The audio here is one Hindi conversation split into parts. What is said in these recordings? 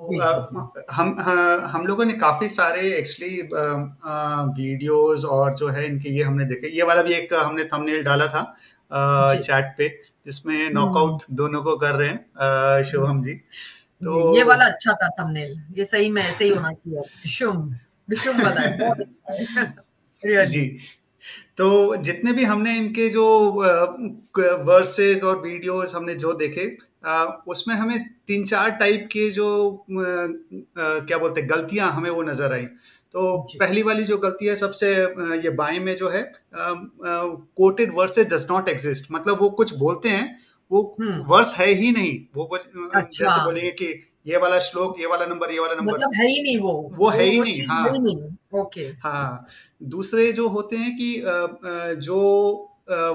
जी जी जी। हम लोगों ने काफी सारे एक्चुअली वीडियोस और जो है इनके ये हमने देखे। ये वाला भी एक हमने थंबनेल डाला था जी। चैट पे, जिसमें हम्म। नॉकआउट दोनों को कर रहे हैं शुभम जी। तो जी, ये वाला अच्छा था थंबनेल। ये सही में ऐसे ही होना चाहिए। डिशुम, डिशुम वाला है, बहुत अच्छा है। जी, रियली। तो जितने भी हमने इनके जो वर्सेस और वीडियोस हमने जो देखे, उसमें हमें तीन चार टाइप के जो क्या बोलते हैं गलतियां हमें वो नजर आई। तो जी। पहली वाली जो गलती है सबसे ये बाएं में जो है, coated versus does not exist, मतलब वो कुछ बोलते हैं, वो हुँ। वर्स है ही नहीं। वो अच्छा, जैसे बोलेंगे कि ये वाला श्लोक, ये वाला नंबर, ये वाला नंबर, मतलब है ही नहीं वो। वो है ही वो नहीं। चीज़ हाँ, है ही नहीं। ओके। हाँ। दूसरे जो होते हैं कि जो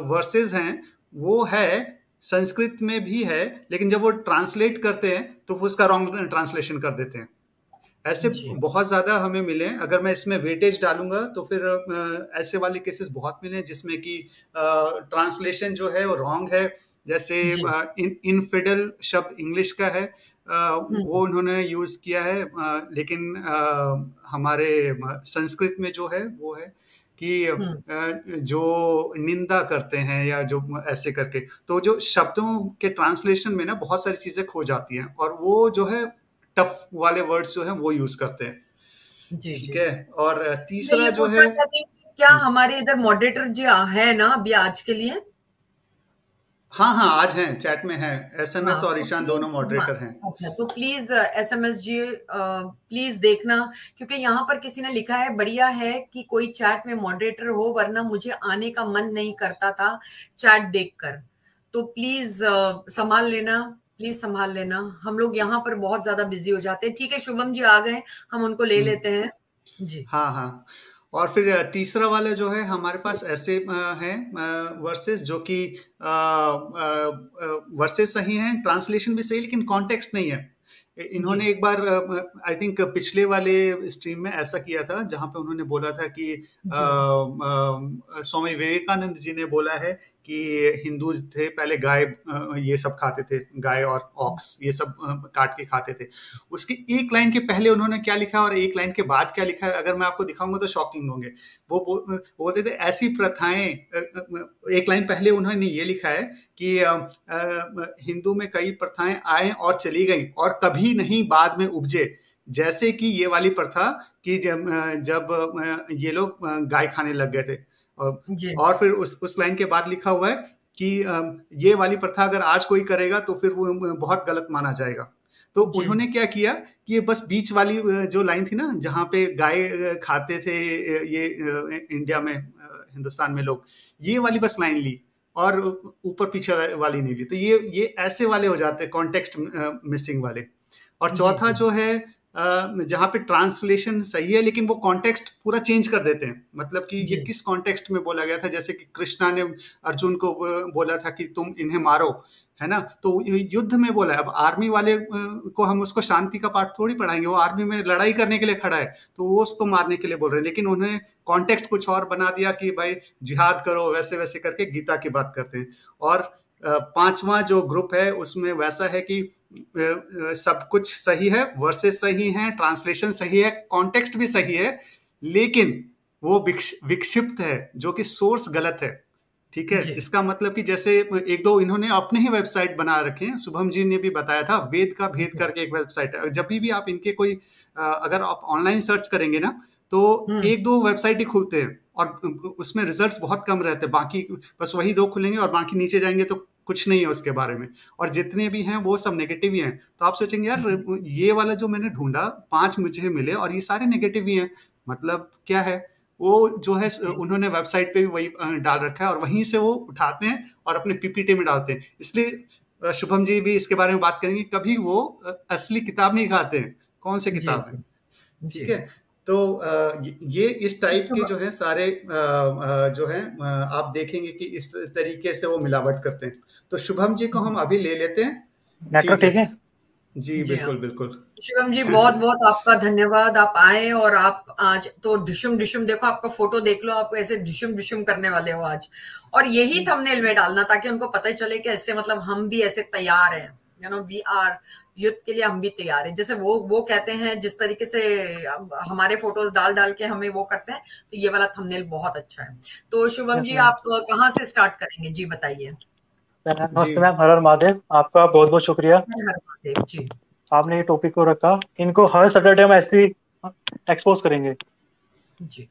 वर्सेस हैं वो है संस्कृत में भी है, लेकिन जब वो ट्रांसलेट करते हैं तो वो उसका रॉन्ग ट्रांसलेशन कर देते हैं। ऐसे जी, बहुत ज्यादा हमें मिले हैं। अगर मैं इसमें वेटेज डालूंगा तो फिर ऐसे वाले केसेस बहुत मिले हैं जिसमें कि ट्रांसलेशन जो है वो रॉन्ग है। जैसे जी। इनफिडल शब्द इंग्लिश का है, हुँ, वो उन्होंने यूज किया है, लेकिन हमारे संस्कृत में जो है वो है कि हुँ। जो निंदा करते हैं या जो ऐसे करके, तो जो शब्दों के ट्रांसलेशन में ना बहुत सारी चीजें खो जाती हैं, और वो जो है टफ वाले वर्ड्स जो हैं वो यूज करते हैं। जी, ठीक जी। है। और मैं तीसरा ये जो है, पूछना चाहती हूँ कि क्या हमारे इधर मॉडरेटर जी है ना अभी आज के लिए? हाँ हाँ, आज हैं, चैट में है। एसएमएस हाँ, और तो ईशान प्लीज़। दोनों हाँ, मॉडरेटर हैं। अच्छा, तो प्लीज़ एसएमएस जी प्लीज़ देखना, क्योंकि यहाँ पर किसी ने लिखा है बढ़िया है कि कोई चैट में मॉडरेटर हो, वरना मुझे आने का मन नहीं करता था चैट देखकर। तो प्लीज़ सँभाल लेना, प्लीज़ सँभाल लेना। हम लोग यहाँ पर बहुत ज़्यादा बिज़ी हो जाते हैं। ठीक है, शुभम जी आ गए, हम उनको ले हम्म। लेते हैं। जी। हाँ हाँ। और फिर तीसरा वाला जो है हमारे पास ऐसे हैं वर्सेस जो कि वर्सेस सही हैं, ट्रांसलेशन भी सही, लेकिन कॉन्टेक्स्ट नहीं है। जी। इन्होंने एक बार आई थिंक पिछले वाले स्ट्रीम में ऐसा किया था जहां पे उन्होंने बोला था कि जी। स्वामी विवेकानंद जी ने बोला है कि हिंदू थे पहले गाय, ये सब खाते थे, गाय और ऑक्स ये सब काट के खाते थे। उसकी एक लाइन के पहले उन्होंने क्या लिखा और एक लाइन के बाद क्या लिखा है, अगर मैं आपको दिखाऊंगा तो शॉकिंग होंगे। वो बोलते थे ऐसी प्रथाएं, एक लाइन पहले उन्होंने ये लिखा है कि हिंदू में कई प्रथाएं आए और चली गई और कभी नहीं बाद में उपजे, जैसे कि ये वाली प्रथा कि जब ये लोग गाय खाने लग गए थे। जी। और फिर उस लाइन के बाद लिखा हुआ है कि ये वाली प्रथा अगर आज कोई करेगा तो फिर वो बहुत गलत माना जाएगा। तो जी। उन्होंने क्या किया कि ये बस बीच वाली जो लाइन थी ना जहाँ पे गाय खाते थे ये इंडिया में, हिंदुस्तान में लोग, ये वाली बस लाइन ली और ऊपर पीछे वाली नहीं ली। तो ये ऐसे वाले हो जाते हैं कॉन्टेक्स्ट मिसिंग वाले। और जी, चौथा जी। जो है जहाँ पे ट्रांसलेशन सही है लेकिन वो कॉन्टेक्स्ट पूरा चेंज कर देते हैं, मतलब कि ये जी। किस कॉन्टेक्स्ट में बोला गया था। जैसे कि कृष्णा ने अर्जुन को बोला था कि तुम इन्हें मारो, है ना, तो युद्ध में बोला है। अब आर्मी वाले को हम उसको शांति का पाठ थोड़ी पढ़ाएंगे, वो आर्मी में लड़ाई करने के लिए खड़ा है, तो वो उसको मारने के लिए बोल रहे हैं, लेकिन उन्हें कॉन्टेक्स्ट कुछ और बना दिया कि भाई जिहाद करो, वैसे वैसे करके गीता की बात करते हैं। और पांचवा जो ग्रुप है उसमें वैसा है कि सब कुछ सही है, वर्सेस सही हैं, ट्रांसलेशन सही है, कॉन्टेक्स्ट भी सही है, लेकिन वो विक्षिप्त है, जो कि सोर्स गलत है। ठीक है। जी। इसका मतलब कि जैसे एक दो इन्होंने अपने ही वेबसाइट बना रखे हैं, शुभम जी ने भी बताया था, वेद का भेद जी। करके एक वेबसाइट है। जब भी आप इनके कोई अगर आप ऑनलाइन सर्च करेंगे ना तो हुँ। एक दो वेबसाइट ही खुलते हैं और उसमें रिजल्ट्स बहुत कम रहते हैं, बाकी बस वही दो खुलेंगे और बाकी नीचे जाएंगे तो कुछ नहीं है उसके बारे में। और जितने भी हैं वो सब नेगेटिव ही हैं। तो आप सोचेंगे जी। यार ये वाला जो मैंने ढूंढा, पांच मुझे मिले और ये सारे नेगेटिव ही हैं, मतलब क्या है। वो जो है जी। उन्होंने वेबसाइट पे भी वही डाल रखा है और वहीं से वो उठाते हैं और अपने पीपीटी में डालते हैं। इसलिए शुभम जी भी इसके बारे में बात करेंगे, कभी वो असली किताब नहीं खाते हैं, कौन से जी, किताब है। जी। जी। ठीक है। तो ये इस टाइप के शुभ जो है सारे जो है आप देखेंगे कि इस तरीके से वो मिलावट करते हैं। तो शुभम जी को हम जी। अभी ले लेते हैं। नेटवर्क ठीक है। ठीक है। जी जी हाँ। बिल्कुल बिल्कुल। शिवम जी बहुत-बहुत आपका धन्यवाद। आप आए और आप आज तो डिशुम-डिशुम देखो, आपका फ़ोटो देख लो, आप ऐसे डिशुम-डिशुम करने वाले हो आज। और यही थंबनेल में डालना ताकि उनको पता ही चले कि ऐसे मतलब हम भी ऐसे तैयार हैं। वी आर, युद्ध के लिए हम भी तैयार हैं। जैसे वो कहते हैं, जिस तरीके से हमारे फोटोज डाल डाल के हमें वो करते हैं, तो ये वाला थंबनेल बहुत अच्छा है। तो शुभम Yes, जी, ma'am. आप कहाँ से स्टार्ट करेंगे जी, बताइए। नमस्ते मैम, हर हर महादेव। आपका बहुत बहुत शुक्रिया, हर हर महादेव जी। आपने ये टॉपिक को रखा। इनको हर सैटरडे हम ऐसे ही एक्सपोज करेंगे। जी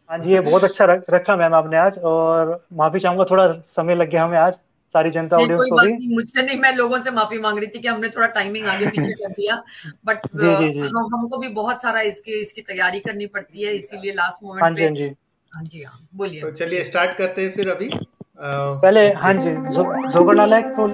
हाँ जी, ये बहुत अच्छा रखा मैम आपने आज, और माफी चाहूंगा थोड़ा समय लग गया हमें आज, सारी जनता नहीं, ऑडियंस कोई को बात भी। नहीं, मुझसे नहीं, मैं लोगों से माफी मांग रही थी कि हमने थोड़ा टाइमिंग आगे पीछे कर दिया। बट जी जी जी। हमको भी बहुत सारा इसकी तैयारी करनी पड़ती है, इसीलिए लास्ट हाँ मोमेंट जी पे। हाँ जी। हाँ जी, हाँ बोलिए तो चलिए जी। स्टार्ट करते हैं फिर अभी। पहले हाँ ओके जी, जोगर नालायक तो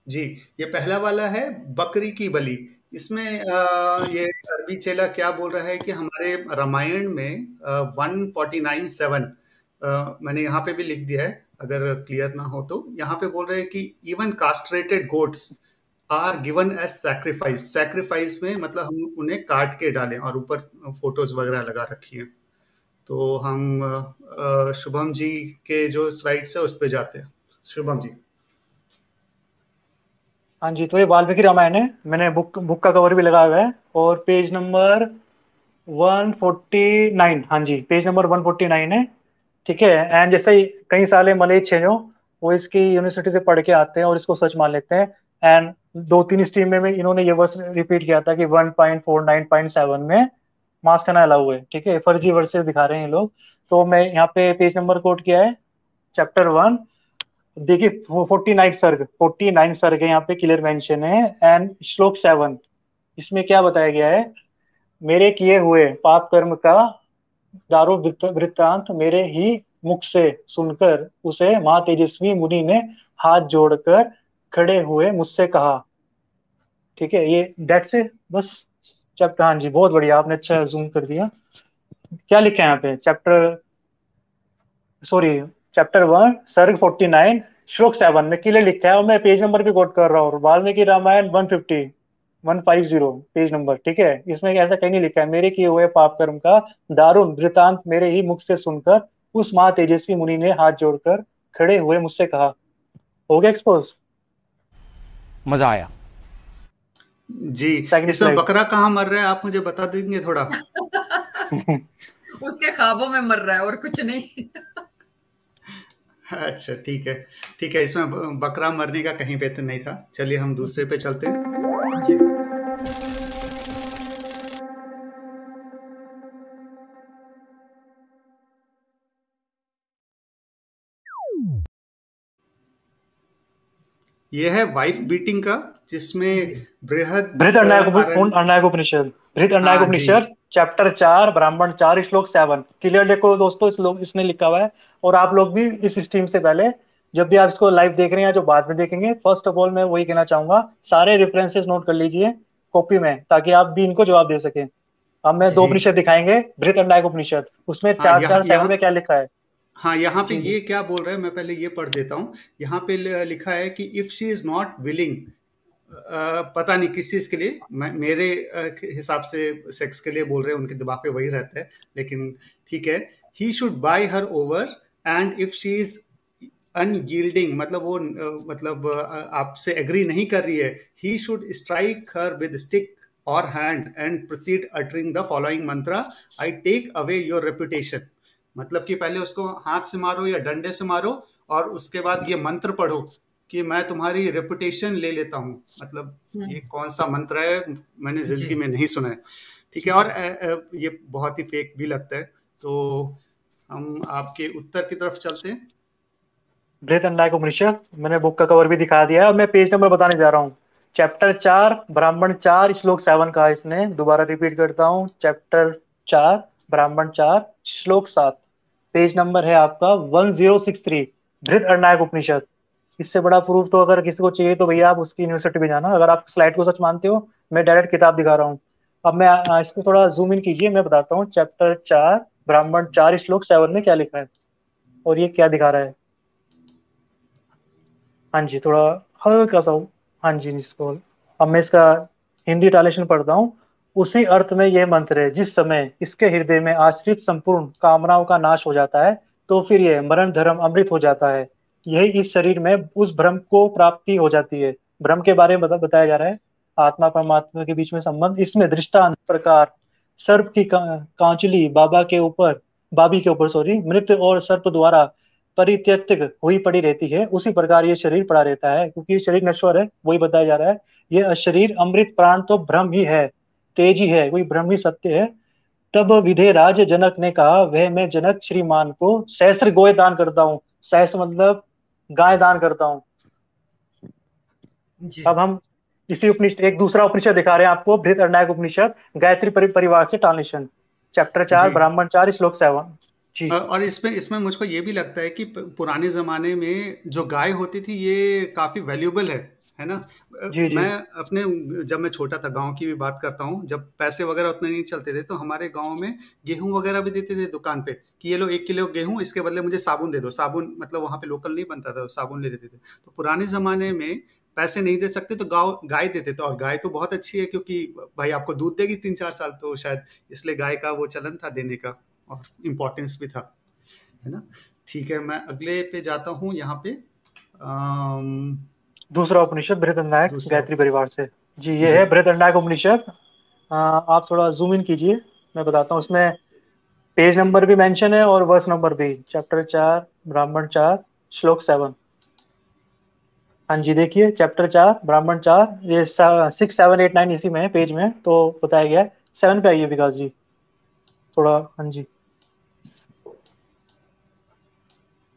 जी, ये पहला वाला है बकरी की बलि। इसमें ये अरबी चेला क्या बोल रहा है कि हमारे रामायण में 149:7, मैंने यहाँ पे भी लिख दिया है अगर क्लियर ना हो तो। यहाँ पे बोल रहे हैं कि even castrated goats are given as sacrifice. Sacrifice में मतलब हम उन्हें काट के डालें, और ऊपर फोटोज वगैरह लगा रखी हैं। तो हम शुभम जी के जो स्लाइड्स है उस पे जाते हैं। शुभम जी। हाँ जी, तो ये वाल्मीकि रामायण है। मैंने बुक बुक का कवर भी लगाया हुआ है, और पेज नंबर 149। हाँ जी, पेज नंबर 149 है। ठीक है। एंड जैसे ही कई साले मलेच्छ हैं जो, वो इसकी यूनिवर्सिटी से पढ़ के आते हैं और इसको सच मान लेते हैं। एंड दो तीन स्ट्रीम में इन्होंने ये वर्स रिपीट किया था कि 1.49.7 में मास खाना अलाउ है। ठीक है, फर्जी वर्सेस दिखा रहे हैं ये लोग। तो मैं यहाँ पे पेज नंबर कोट किया है, चैप्टर 1। देखिए 49 सर्ग है यहाँ पे, क्लियर मेंशन है। एंड श्लोक 7, इसमें क्या बताया गया है? मेरे किए हुए पाप कर्म का दारू वृत्तांत मेरे ही मुख से सुनकर उसे माँ तेजस्वी मुनि ने हाथ जोड़कर खड़े हुए मुझसे कहा। ठीक है, ये दैट्स इट बस। चैप्टर, हाँ जी, बहुत बढ़िया, आपने अच्छा जूम कर दिया। क्या लिखा है यहाँ पे? चैप्टर 1 सर्ग 49 श्लोक 7 में क्लियर लिखा है, और मैं पेज नंबर भी कोट कर रहा हूँ, वाल्मीकि रामायण 150 पेज नंबर। ठीक है, इसमें ऐसा कहीं नहीं लिखा है मेरे किए हुए पाप कर्म का दारुण वृतांत मेरे ही मुख से सुनकर उस माँ तेजस्वी मुनि ने हाथ जोड़कर खड़े हुए मुझसे कहा। हो गया एक्सपोज। मजा आया। जी, सेकंड इसमें स्लाइड। बकरा कहाँ मर रहा है, आप मुझे बता देंगे थोड़ा? उसके ख्वाबों में मर रहा है और कुछ नहीं। अच्छा, ठीक है। ठीक है, इसमें बकरा मरने का कहीं पे तो नहीं था। चलिए हम दूसरे पे चलते हैं। जी ये है वाइफ बीटिंग का, जिसमें बृहद बृहद अरण। अर्णायक हाँ जी। उपनिषद चैप्टर 4 ब्राह्मण 4 श्लोक 7 क्लियर देखो दोस्तों, इस लोग इसने लिखा हुआ है। और आप लोग भी इस स्ट्रीम से पहले, जब भी आप इसको लाइव देख रहे हैं या जो बाद में देखेंगे, फर्स्ट ऑफ ऑल मैं वही कहना चाहूंगा, सारे रेफरेंसेस नोट कर लीजिए कॉपी में, ताकि आप भी इनको जवाब दे सकें। अब मैं दो जी। उपनिषद दिखाएंगे, बृहद अर्णायक उपनिषद, उसमें हाँ, 4:4:7 में क्या लिखा है। हाँ, यहाँ पे जी जी। ये क्या बोल रहा है, मैं पहले ये पढ़ देता हूँ। यहाँ पे लिखा है कि if she is not willing, पता नहीं किस चीज के लिए, मेरे हिसाब से सेक्स के लिए बोल रहे हैं, उनके दिमाग पे वही रहता है, लेकिन ठीक है। He should buy her over, and if she is unyielding, मतलब वो आपसे एग्री नहीं कर रही है, he should strike her with stick और hand and proceed uttering the following mantra, I take away your reputation. मतलब कि पहले उसको हाथ से मारो या डंडे से मारो, और उसके बाद ये मंत्र पढ़ो कि मैं तुम्हारी रेपुटेशन ले लेता हूँ। मतलब ये कौन सा मंत्र है, मैंने जिंदगी जी में नहीं सुना है। ठीक है, और ये बहुत ही फेक भी लगता है। तो हम आपके उत्तर की तरफ चलते हैं। बृहद अर्णायक उपनिषद, मैंने बुक का कवर भी दिखा दिया है, और मैं पेज नंबर बताने जा रहा हूँ। चैप्टर 4 ब्राह्मण 4 श्लोक 7 कहा इसने, दोबारा रिपीट करता हूँ। चैप्टर 4 ब्राह्मण 4 श्लोक 7, पेज नंबर है आपका 1063, बृहद अर्णायक उपनिषद। इससे बड़ा प्रूफ तो अगर किसी को चाहिए तो भैया आप उसकी यूनिवर्सिटी में जाना, अगर आप स्लाइड को सच मानते हो। मैं डायरेक्ट किताब दिखा रहा हूँ। अब मैं इसको थोड़ा जूम इन कीजिए, मैं बताता हूँ चैप्टर 4 ब्राह्मण 4 श्लोक 7 में क्या लिखा है, और ये क्या दिखा रहा है। हाँ जी, थोड़ा हल्का सा। हाँ जी, इसको अब मैं इसका हिंदी ट्रांसलेशन पढ़ता हूँ। उसी अर्थ में यह मंत्र है, जिस समय इसके हृदय में आश्रित संपूर्ण कामनाओं का नाश हो जाता है, तो फिर यह मरण धर्म अमृत हो जाता है। यही इस शरीर में उस ब्रह्म को प्राप्ति हो जाती है। ब्रह्म के बारे में बताया जा रहा है, आत्मा परमात्मा के बीच में संबंध। इसमें दृष्टांत प्रकार सर्प की कांचुली बाबी के ऊपर सॉरी मृत और सर्प द्वारा परित्यक्त हुई पड़ी रहती है, उसी प्रकार ये शरीर पड़ा रहता है, क्योंकि ये शरीर नश्वर है, वही बताया जा रहा है। ये शरीर अमृत प्राण तो ब्रह्म ही है, तेज ही है, वही ब्रह्म ही सत्य है। तब विधेयराज जनक ने कहा, वह मैं जनक श्रीमान को सहस्त्र गोय दान करता हूँ। सहस्त्र मतलब गाय दान करता हूँ। अब हम इसी उपनिषद एक दूसरा उपनिषद दिखा रहे हैं आपको, बृहदारण्यक उपनिषद, गायत्री परिवार से ट्रांसलेशन, चैप्टर 4 जी। ब्राह्मण 4 श्लोक 7 जी। और इसमें मुझको ये भी लगता है कि पुराने ज़माने में जो गाय होती थी ये काफ़ी वैल्यूबल है ना। जी जी मैं अपने जब मैं छोटा था, गांव की भी बात करता हूँ, जब पैसे वगैरह उतने नहीं चलते थे, तो हमारे गांव में गेहूं वगैरह भी देते थे दुकान पे कि ये लो 1 किलो गेहूं, इसके बदले मुझे साबुन दे दो। साबुन मतलब वहाँ पे लोकल नहीं बनता था, साबुन ले लेते थे। तो पुराने ज़माने में पैसे नहीं दे सकते तो गाय देते थे, और गाय तो बहुत अच्छी है क्योंकि भाई आपको दूध देगी 3-4 साल, तो शायद इसलिए गाय का वो चलन था देने का, और इम्पोर्टेंस भी था, है ना। ठीक है, मैं अगले पे जाता हूँ। यहाँ पे दूसरा उपनिषद बृहदारण्यक दूसरा गायत्री परिवार से जी, ये जी है बृहदारण्यक उपनिषद। आप थोड़ा जूम इन कीजिए, मैं बताता हूँ। उसमें पेज नंबर भी मेंशन है और वर्स नंबर भी, चैप्टर 4 ब्राह्मण 4 श्लोक 7। हाँ जी, देखिए चैप्टर 4 ब्राह्मण 4, ये 6, 7, 8, 9 इसी में है, पेज में तो बताया गया है। 7 पे आइए विकास जी थोड़ा। हाँ जी,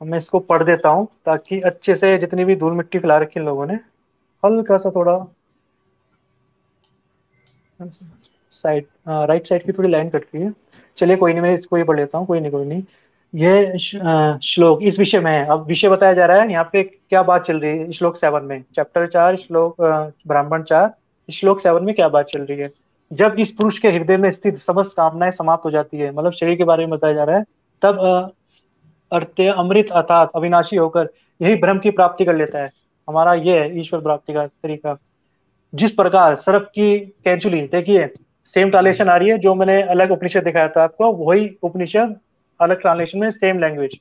मैं इसको पढ़ देता हूँ ताकि अच्छे से, जितनी भी धूल मिट्टी फैला रखी इन लोगों ने, हल्का सा थोड़ा साइड राइट साइड की थोड़ी लाइन कट रही है। चलिए कोई नहीं, मैं इसको ही पढ़ लेता हूँ, कोई नहीं कोई नहीं। ये श्लोक इस विषय में है। अब विषय बताया जा रहा है यहाँ पे, क्या बात चल रही है श्लोक 7 में, चैप्टर 4 श्लोक ब्राह्मण 4 श्लोक 7 में क्या बात चल रही है। जब इस पुरुष के हृदय में स्थित समस्त कामनाएं समाप्त हो जाती है, मतलब शरीर के बारे में बताया जा रहा है, तब अर्थ अमृत अर्थात अविनाशी होकर यही ब्रह्म की प्राप्ति कर लेता है। हमारा ये है ईश्वर प्राप्ति का तरीका। जिस प्रकार सर्प की कैंचुली, देखिए सेम ट्रांसलेशन आ रही है, जो मैंने अलग उपनिषद दिखाया था आपको, वही उपनिषद अलग ट्रांसलेशन में सेम लैंग्वेज।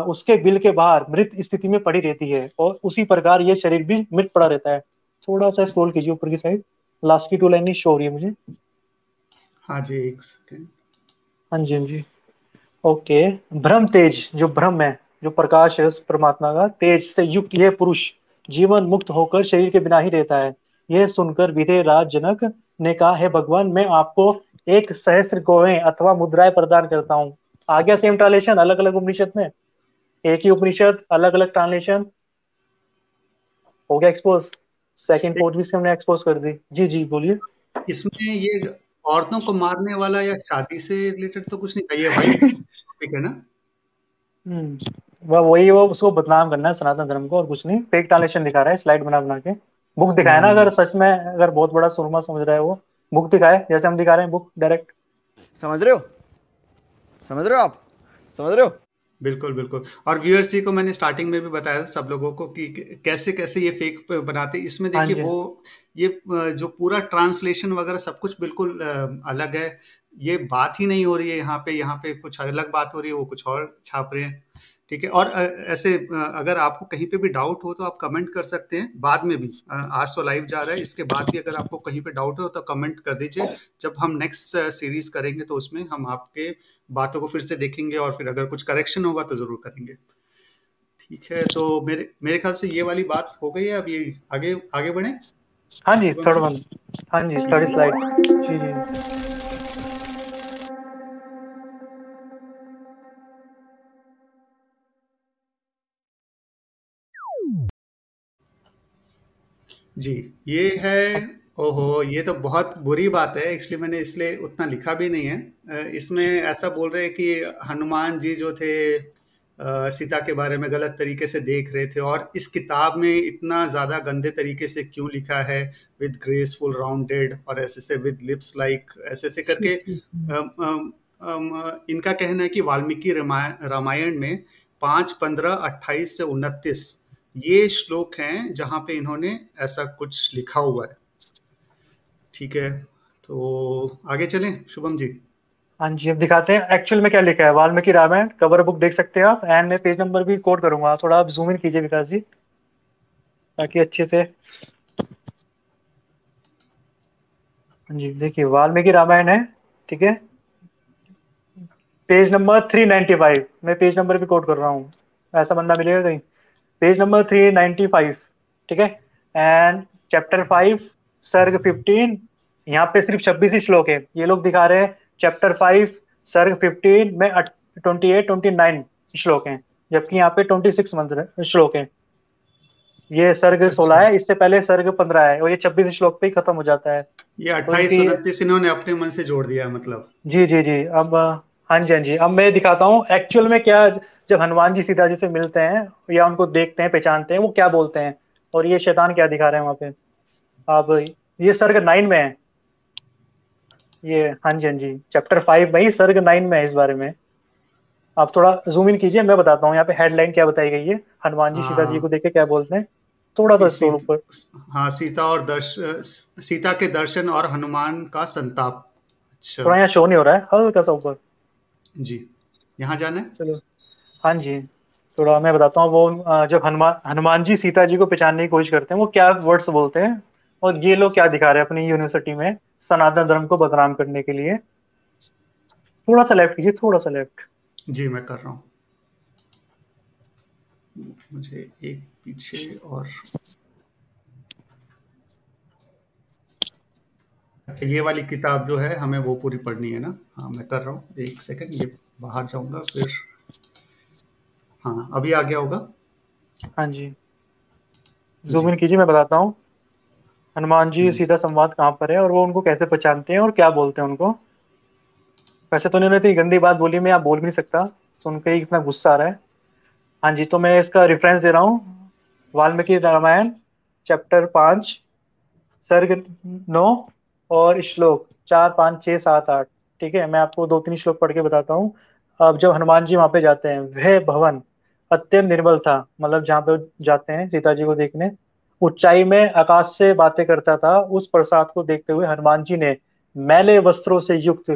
उसके बिल के बाहर मृत स्थिति में पड़ी रहती है, और उसी प्रकार ये शरीर भी मृत पड़ा रहता है। थोड़ा सा स्क्रॉल कीजिए ऊपर की साइड, लास्ट की 2 लाइन ही शो हो रही है मुझे। हाँ जी, एक सेकेंड। हाँ जी हाँ जी, ओके। ब्रह्म तेज, जो ब्रह्म है, जो प्रकाश है उस परमात्मा का, तेज से युक्त यह पुरुष जीवन मुक्त होकर शरीर के बिना ही रहता है। यह सुनकर विधेय राज जनक ने कहा, है भगवान, मैं आपको एक सहस्त्र गौएं अथवा मुद्राएं प्रदान करता हूँ। आ गया सेम ट्रांसलेशन अलग अलग उपनिषद में, एक ही उपनिषद अलग अलग ट्रांसलेशन, हो गया एक्सपोज। सेकंड पोर्ट भी हमने एक्सपोज कर दी। जी जी बोलिए। इसमें ये औरतों को मारने वाला या शादी से रिलेटेड तो कुछ नहीं था, ये वाइफ टॉपिक है ना। वह वही, वो उसको बदनाम करना है सनातन धर्म को, और कुछ नहीं। फेक ट्रांसलेशन दिखा रहा है, स्लाइड बना बना के। बुक दिखाया ना, अगर सच में अगर बहुत बड़ा सुरमा समझ रहा है वो, बुक दिखाए जैसे हम दिखा रहे हैं, बुक डायरेक्ट। समझ रहे हो, समझ रहे हो आप, समझ रहे हो। बिल्कुल बिल्कुल। और व्यूअर्स को मैंने स्टार्टिंग में भी बताया था सब लोगों को कि कैसे कैसे ये फेक बनाते। इसमें हाँ देखिए जी वो ये जो पूरा ट्रांसलेशन वगैरह सब कुछ बिल्कुल अलग है। ये बात ही नहीं हो रही है यहाँ पे कुछ अलग बात हो रही है, वो कुछ और छाप रहे हैं। ठीक है। और ऐसे अगर आपको कहीं पे भी डाउट हो तो आप कमेंट कर सकते हैं बाद में भी। आज तो लाइव जा रहा है, इसके बाद भी अगर आपको कहीं पे डाउट हो तो कमेंट कर दीजिए। जब हम नेक्स्ट सीरीज करेंगे तो उसमें हम आपके बातों को फिर से देखेंगे, और फिर अगर कुछ करेक्शन होगा तो जरूर करेंगे। ठीक है, तो मेरे ख्याल से ये वाली बात हो गई है। अब ये आगे आगे बढ़े। हाँ जी, थर्ड वन। हाँ जी, थर्ड स्लाइड। जी जी जी, ये है। ओहो, ये तो बहुत बुरी बात है। एक्चुअली मैंने इसलिए उतना लिखा भी नहीं है। इसमें ऐसा बोल रहे हैं कि हनुमान जी जो थे सीता के बारे में गलत तरीके से देख रहे थे, और इस किताब में इतना ज़्यादा गंदे तरीके से क्यों लिखा है, विद ग्रेसफुल राउंडेड, और ऐसे से विद लिप्स लाइक, ऐसे से करके। इनका कहना है कि वाल्मीकि रामायण में 5, 15, 28 से 29 ये श्लोक हैं जहाँ पे इन्होंने ऐसा कुछ लिखा हुआ है। ठीक है, तो आगे चलें शुभम जी। हाँ जी, अब दिखाते हैं एक्चुअल में क्या लिखा है। वाल्मीकि रामायण कवर बुक देख सकते हैं आप, एंड मैं पेज नंबर भी कोड करूंगा, थोड़ा आप जूम इन कीजिए विकास जी ताकि अच्छे से। हाँ जी, देखिए वाल्मीकि रामायण है, ठीक है, पेज नंबर 395। मैं पेज नंबर भी कोड कर रहा हूँ, ऐसा बंदा मिलेगा कहीं। पेज नंबर 395, ठीक है। एंड चैप्टर 5 सर्ग 15, यहाँ पे सिर्फ 26 ही श्लोक है। ये लोग दिखा रहे हैं चैप्टर 5 सर्ग 15 में 28 29 श्लोक हैं, जबकि यहाँ पे 26 मंत्र श्लोक हैं। ये सर्ग 16 अच्छा, है, इससे पहले सर्ग 15 है, और ये 26 श्लोक पे ही खत्म हो जाता है। ये तो 28 इनकी, 29 इन्होंने अपने मन से जोड़ दिया है मतलब। जी जी जी, अब हाँ जी हाँ जी, अब मैं दिखाता हूँ एक्चुअल में क्या। जब हनुमान जी सीता जी से मिलते हैं या उनको देखते हैं पहचानते हैं, वो क्या बोलते हैं और ये शैतान क्या दिखा रहे हैं वहां पे। अब ये सर्ग 9 में है, ये हाँ जी हाँ जी, चैप्टर 5 में ही सर्ग 9 में है इस बारे में। आप थोड़ा जूम इन कीजिए, मैं बताता हूँ यहाँ पे हेडलाइन क्या बताई गई है। हनुमान जी सीता जी को हाँ, देख के क्या बोलते हैं, थोड़ा सा स्क्रॉल ऊपर। हाँ, सीता के दर्शन और हनुमान का संताप। अच्छा थोड़ा यहाँ शो नहीं हो रहा है, हल्का सा ऊपर। जी, यहाँ जाना है। चलो, हाँ जी, थोड़ा मैं बताता हूँ। वो जब हनुमान हनुमान जी सीता जी को पहचानने की कोशिश करते हैं, वो क्या वर्ड्स बोलते हैं और ये लोग क्या दिखा रहे हैं अपनी यूनिवर्सिटी में सनातन धर्म को बदनाम करने के लिए। थोड़ा सा लेफ्ट कीजिए, थोड़ा सा लेफ्ट। जी मैं कर रहा हूँ, मुझे एक पीछे और ये वाली किताब जो है हमें वो पूरी पढ़नी है ना। हाँ मैं कर रहा हूँ, एक सेकंड, ये बाहर जाऊंगा फिर। हाँ अभी आ गया होगा। हाँ जी, जूम जी। इन कीजिए, मैं बताता हूँ। हनुमान जी हम्म, सीधा संवाद कहाँ पर है और वो उनको कैसे पहचानते हैं और क्या बोलते हैं उनको। वैसे तो उन्होंने इतनी गंदी बात बोली, मैं आप बोल भी नहीं सकता, सुन के ही इतना गुस्सा आ रहा है। हाँ जी, तो मैं इसका रेफरेंस दे रहा हूँ। वाल्मीकि रामायण चैप्टर 5 सर्ग 9 और श्लोक 4 5 6 7 8। ठीक है, मैं आपको दो तीन श्लोक पढ़ के बताता हूँ। अब जब हनुमान जी वहां पे जाते हैं, वह भवन अत्यंत निर्मल था, मतलब जहाँ पे वो जाते हैं सीता जी को देखने, ऊंचाई में आकाश से बातें करता था। उस प्रसाद को देखते हुए हनुमान जी ने मैले वस्त्रों से युक्त,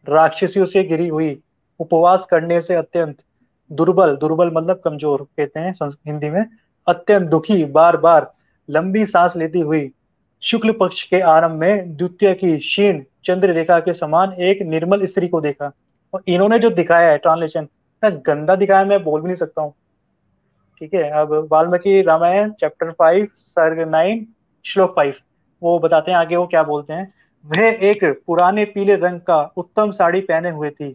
राक्षसियों से घिरी हुई, उपवास करने से अत्यंत दुर्बल, दुर्बल मतलब कमजोर कहते हैं हिंदी में, अत्यंत दुखी, बार बार लंबी सांस लेती हुई, शुक्ल पक्ष के आरंभ में द्वितीय की क्षीण चंद्र रेखा के समान एक निर्मल स्त्री को देखा। और इन्होंने जो दिखाया है ट्रांसलेशन, इतना गंदा दिखाया मैं बोल भी नहीं सकता हूँ। ठीक है, अब वाल्मीकि रामायण चैप्टर 5 सर्ग 9 श्लोक 5, वो बताते हैं आगे वो क्या बोलते हैं। वह एक पुराने पीले रंग का उत्तम साड़ी पहने हुए थी,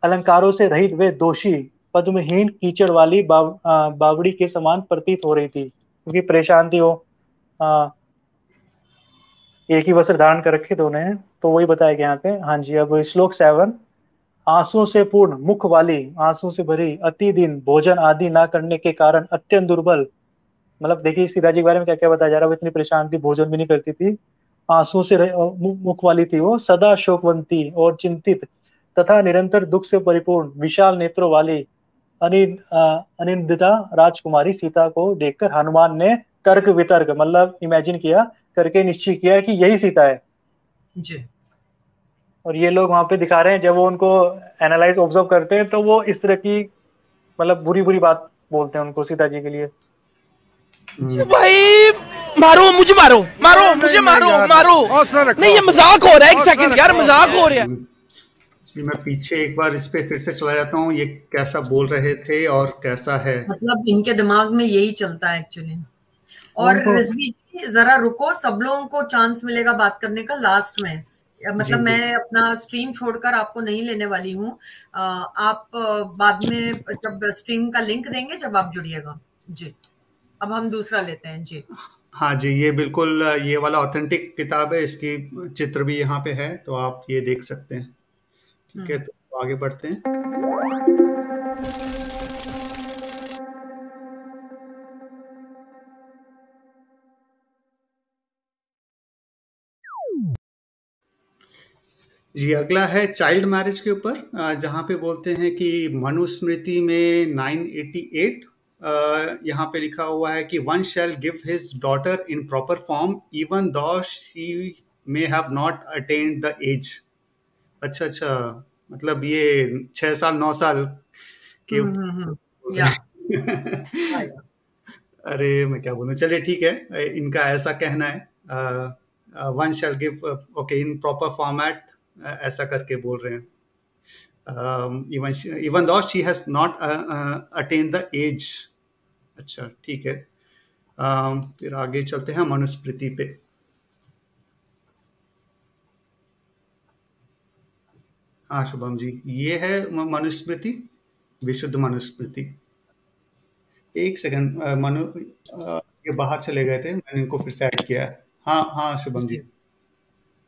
अलंकारों से रहित वे दोषी, पद्महीन कीचड़ वाली बावड़ी के समान प्रतीत हो रही थी, क्योंकि परेशान थी वो। आ, एक ही वस्त्र धारण कर रखे दोनों ने, तो वही बताया गया यहाँ पे। हाँ जी, अब श्लोक 7, आंसुओं से पूर्ण मुख वाली, आंसू से भरी, अति दिन भोजन आदि ना करने के कारण अत्यंत दुर्बल, मतलब देखिए सीता जी के बारे में क्या क्या बताया जा रहा है। वो इतनी परेशान थी, भोजन भी नहीं करती थी, आंसू से मुख वाली थी वो, सदा शोकवंती और चिंतित तथा निरंतर दुख से परिपूर्ण विशाल नेत्रों वाली अनिंदिता राजकुमारी सीता को देखकर हनुमान ने तर्क वितर्क मतलब इमेजिन किया करके निश्चय किया कि यही सीता है। जी। और ये लोग वहां पे दिखा रहे हैं, जब वो उनको एनालाइज ऑब्जर्व करते हैं तो वो इस तरह की मतलब बुरी बुरी बात बोलते हैं उनको सीता जी के लिए। भाई मारो मुझे, मारो मारो मुझे, मारो मारो। नहीं ये मजाक हो रहा है, एक सेकंड यार, मजाक हो रहा है। जी मैं पीछे एक बार इस पे फिर से चला जाता हूँ, ये कैसा बोल रहे थे और कैसा है। मतलब इनके दिमाग में यही चलता है एक्चुअली। और उनको, रिजवी जी जरा रुको, सब लोगों को चांस मिलेगा बात करने का लास्ट में। जी मतलब मैं अपना स्ट्रीम छोड़कर आपको नहीं लेने वाली हूँ। आप बाद में जब स्ट्रीम का लिंक देंगे जब आप जुड़िएगा। जी, अब हम दूसरा लेते हैं। जी। हाँ जी, ये बिल्कुल ये वाला ऑथेंटिक किताब है, इसकी चित्र भी यहाँ पे है तो आप ये देख सकते हैं। ठीक है, तो आगे बढ़ते हैं। जी अगला है चाइल्ड मैरिज के ऊपर, जहाँ पे बोलते हैं कि मनुस्मृति में 988 यहाँ पे लिखा हुआ है कि one shall give his daughter in proper form even though she may have not attend the age. अच्छा अच्छा, मतलब ये 6 साल 9 साल के या अरे मैं क्या बोलूं, चलिए ठीक है, इनका ऐसा कहना है one shall give okay in proper format, ऐसा करके बोल रहे हैं। Even though she has not attend the age. अच्छा ठीक है, फिर आगे चलते हैं मनुस्मृति पे। हाँ शुभम जी, ये है मनुस्मृति, विशुद्ध मनुस्मृति। एक सेकंड, ये बाहर चले गए थे, मैंने इनको फिर से ऐड किया है। हाँ हाँ शुभम जी,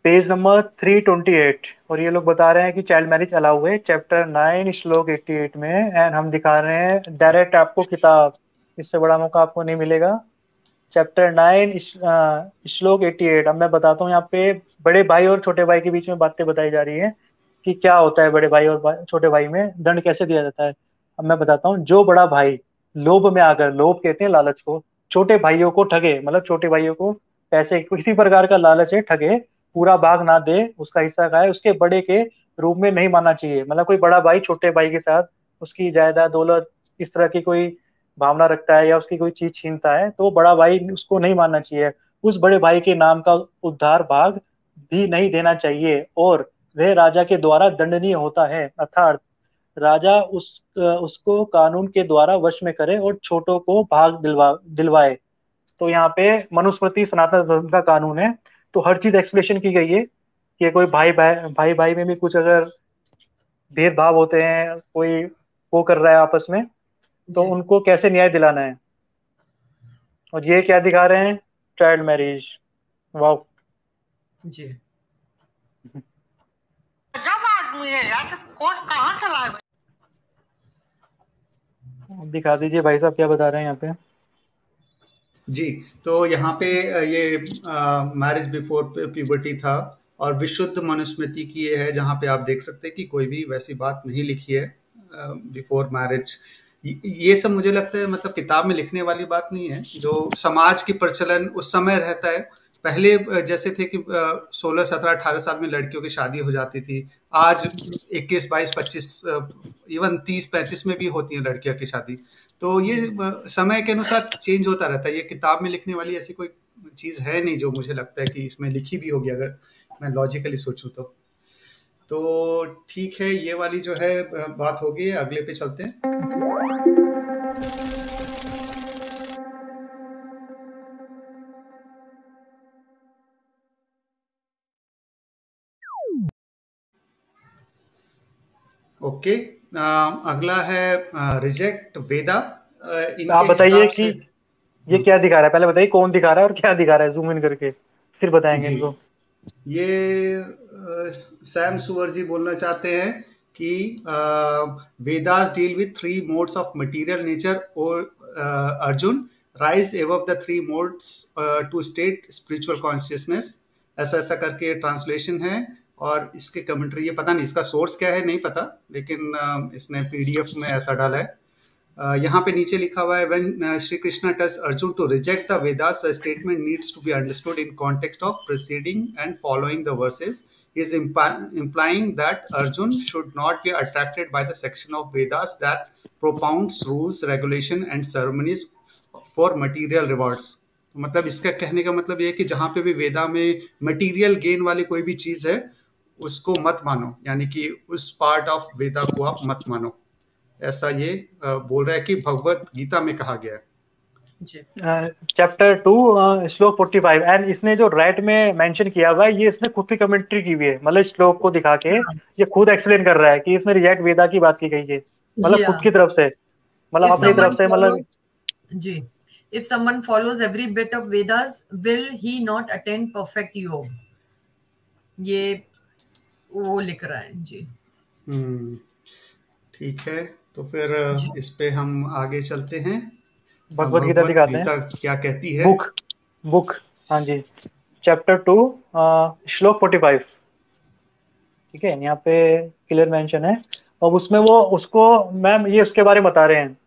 पेज नंबर 328, और ये लोग बता रहे हैं कि चाइल्ड मैरिज अलाउ है, चैप्टर 9 श्लोक 88 में। एंड हम दिखा रहे हैं डायरेक्ट आपको किताब, इससे बड़ा मौका आपको नहीं मिलेगा। चैप्टर 9 श्लोक 88। अब मैं बताता हूँ, यहाँ पे बड़े भाई और छोटे भाई के बीच में बातें बताई जा रही है कि क्या होता है बड़े भाई और छोटे भाई में, दंड कैसे दिया जाता है। अब मैं बताता हूँ, जो बड़ा भाई लोभ में आकर, लोभ कहते हैं लालच को, छोटे भाइयों को ठगे, मतलब छोटे भाइयों को पैसे किसी प्रकार का लालच है ठगे, पूरा भाग ना दे, उसका हिस्सा खाए, उसके बड़े के रूप में नहीं मानना चाहिए। मतलब कोई बड़ा भाई छोटे भाई के साथ उसकी जायदाद दौलत इस तरह की कोई भावना रखता है या उसकी कोई चीज छीनता है, तो बड़ा भाई उसको नहीं मानना चाहिए। उस बड़े भाई के नाम का उद्धार भाग भी नहीं देना चाहिए, और वह राजा के द्वारा दंडनीय होता है, अर्थात राजा उसको कानून के द्वारा वश में करे और छोटों को भाग दिलवाए। तो यहाँ पे मनुस्मृति सनातन धर्म का कानून है, तो हर चीज एक्सप्लेनेशन की गई है कि कोई भाई में भी कुछ अगर भेदभाव होते हैं, कोई वो कर रहा है आपस में, तो उनको कैसे न्याय दिलाना है। और ये क्या दिखा रहे हैं, चाइल्ड मैरिज। वाह जी, जब आदमी है यार, कोर्ट कहाँ चला है। दिखा दीजिए भाई साहब क्या बता रहे हैं यहाँ पे। जी तो यहाँ पे ये मैरिज बिफोर प्यूबर्टी था, और विशुद्ध मनुस्मृति की ये है जहाँ पे आप देख सकते हैं कि कोई भी वैसी बात नहीं लिखी है बिफोर मैरिज। ये सब मुझे लगता है मतलब किताब में लिखने वाली बात नहीं है, जो समाज की प्रचलन उस समय रहता है। पहले जैसे थे कि 16 17 18 साल में लड़कियों की शादी हो जाती थी, आज 21 22 25 इवन 30 35 में भी होती है लड़कियों की शादी। तो ये समय के अनुसार चेंज होता रहता है। ये किताब में लिखने वाली ऐसी कोई चीज़ है नहीं जो मुझे लगता है कि इसमें लिखी भी होगी, अगर मैं लॉजिकली सोचूं तो ठीक है, ये वाली जो है बात होगी। अगले पे चलते हैं। ओके, अगला है रिजेक्ट वेदा। आप बताइए कि ये क्या दिखा रहा है, पहले बताइए कौन दिखा रहा है और क्या दिखा रहा है, जूम इन करके फिर बताएंगे इनको। ये सैम सुअर जी बोलना चाहते हैं कि Vedas deal with 3 modes of material nature और Arjun rise above the 3 modes to state spiritual consciousness. ऐसा ऐसा करके ट्रांसलेशन है, और इसके कमेंट्री, ये पता नहीं इसका सोर्स क्या है नहीं पता, लेकिन इसने पीडीएफ में ऐसा डाला है। यहाँ पे नीचे लिखा हुआ है when Sri Krishna tells Arjun to reject the Vedas, the statement needs to be understood in context of preceding and following the verses. He is implying that Arjun should not be attracted by the section of Vedas that propounds rules, regulation and ceremonies for material rewards. मतलब इसका कहने का मतलब ये है कि जहाँ पे भी वेदा में मटेरियल गेन वाली कोई भी चीज है उसको मत मानो, यानी कि उस पार्ट ऑफ वेदा को आप मत मानो, ऐसा ये बोल रहा है कि भगवत गीता में कहा गया है। चैप्टर 2 श्लोक 45। एंड इसने जो राइट में मेंशन किया हुआ है, ये इसने खुद की कमेंट्री की हुई है, मतलब श्लोक को दिखा के ये खुद एक्सप्लेन कर रहा है कि इसमें रिजेक्ट वेदा की बात की गई है, मतलब खुद की तरफ से, मतलब अपनी तरफ से, मतलब जी। If someone follows every bit of Vedas, will he not attain perfect yoga? ये वो लिख रहा है जी। ठीक है, तो फिर इस पे हम आगे चलते हैं। भगवत गीता दिखाते हैं क्या कहती है। बुक हाँ जी, चैप्टर 2 श्लोक 45। ठीक है, यहाँ पे क्लियर मेंशन है, और उसमें वो उसको मैम ये उसके बारे में बता रहे हैं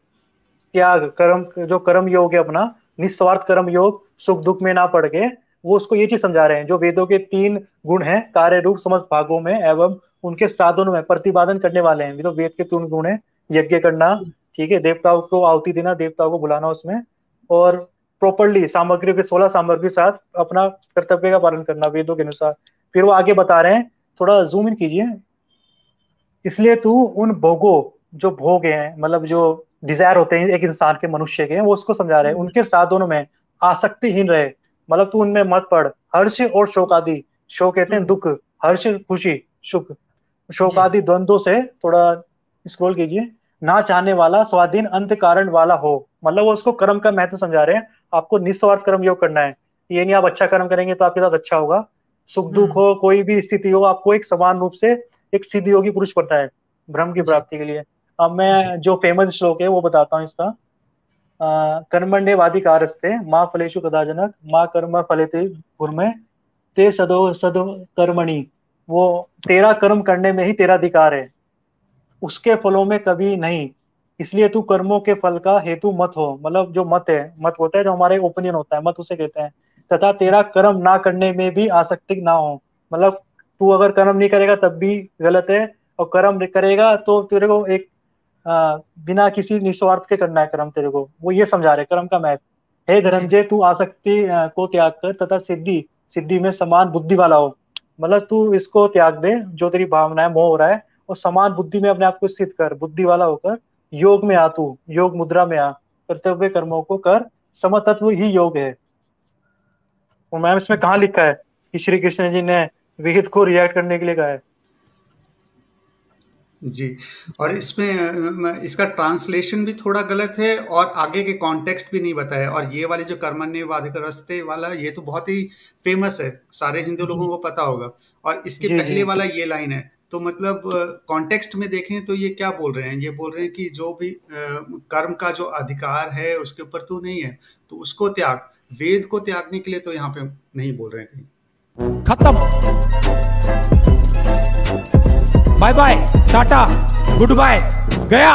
त्याग, कर्म, जो कर्म योग है अपना निस्वार्थ कर्म योग, सुख दुख में ना पड़ के, वो उसको ये चीज समझा रहे हैं। जो वेदों के 3 गुण हैं, कार्य रूप समस्त भागों में एवं उनके साधनों में प्रतिपादन करने वाले हैं। तो वेद के 3 गुण है, यज्ञ करना, ठीक है, देवताओं को आहुति देना, देवताओं को बुलाना उसमें, और प्रॉपरली सामग्री के 16 सामग्री के साथ अपना कर्तव्य का पालन करना वेदों के अनुसार। फिर वो आगे बता रहे हैं, थोड़ा जूम इन कीजिए। इसलिए तू उन भोगों, जो भोग हैं मतलब जो डिजायर होते हैं एक इंसान के, मनुष्य के, वो उसको समझा रहे हैं, उनके साधनों में आसक्तिहीन रहे, मतलब तू उनमें मत पड़। हर्ष और शोक आदि, शोक कहते हैं दुख, हर्ष खुशी, सुख, शोक आदि द्वंद्वों से, थोड़ा स्क्रॉल कीजिए, ना चाहने वाला, स्वाधीन अंत कारण वाला हो। मतलब वो उसको कर्म का महत्व समझा रहे हैं। आपको निस्वार्थ कर्म योग करना है, ये नहीं आप अच्छा कर्म करेंगे तो आपके साथ अच्छा होगा, सुख दुख हो, कोई भी स्थिति हो, आपको एक समान रूप से एक सिद्ध योगी पुरुष बनना है ब्रह्म की प्राप्ति के लिए। अब मैं जो फेमस श्लोक है वो बताता हूँ इसका। कर्मण्येवाधिकारस्ते माँ फलेषु कदाचन माँ कर्म फलेते गुरमे ते सदो सद कर्मणि। वो तेरा कर्म करने में ही तेरा अधिकार है, उसके फलों में कभी नहीं, इसलिए तू कर्मों के फल का हेतु मत हो। मतलब जो मत है, मत होता है जो हमारे ओपिनियन होता है, मत उसे कहते हैं। तथा तेरा कर्म ना करने में भी आसक्ति ना हो, मतलब तू अगर कर्म नहीं करेगा तब भी गलत है, और कर्म करेगा तो तेरे को एक बिना किसी निस्वार्थ के करना है कर्म तेरे को। वो ये समझा रहे कर्म का महत्व। हे धनंजय, तू आसक्ति को त्याग कर तथा सिद्धि में समान बुद्धि वाला हो। मतलब तू इसको त्याग दे, जो तेरी भावना है, मोह हो रहा है, और समान बुद्धि में अपने आप को स्थित कर, बुद्धि वाला होकर योग में आ, तू योग मुद्रा में आ, कर्तव्य कर्मों को कर, समतत्व ही योग है। और मैम इसमें कहाँ लिखा है कि श्री कृष्ण जी ने विहित को रिएक्ट करने के लिए कहा है? जी, और इसमें इसका ट्रांसलेशन भी थोड़ा गलत है और आगे के कॉन्टेक्स्ट भी नहीं बताया। और ये वाले जो कर्मण्येवाधिकारस्ते वाला, ये तो बहुत ही फेमस है, सारे हिंदू लोगों को पता होगा। और इसके पहले वाला ये लाइन है, तो मतलब कॉन्टेक्स्ट में देखें तो ये क्या बोल रहे हैं? ये बोल रहे हैं कि जो भी कर्म का जो अधिकार है उसके ऊपर तू नहीं है, तो उसको त्याग। वेद को त्यागने के लिए तो यहाँ पे नहीं बोल रहे हैं कहीं। खत्म, bye bye, tata, goodbye, गया।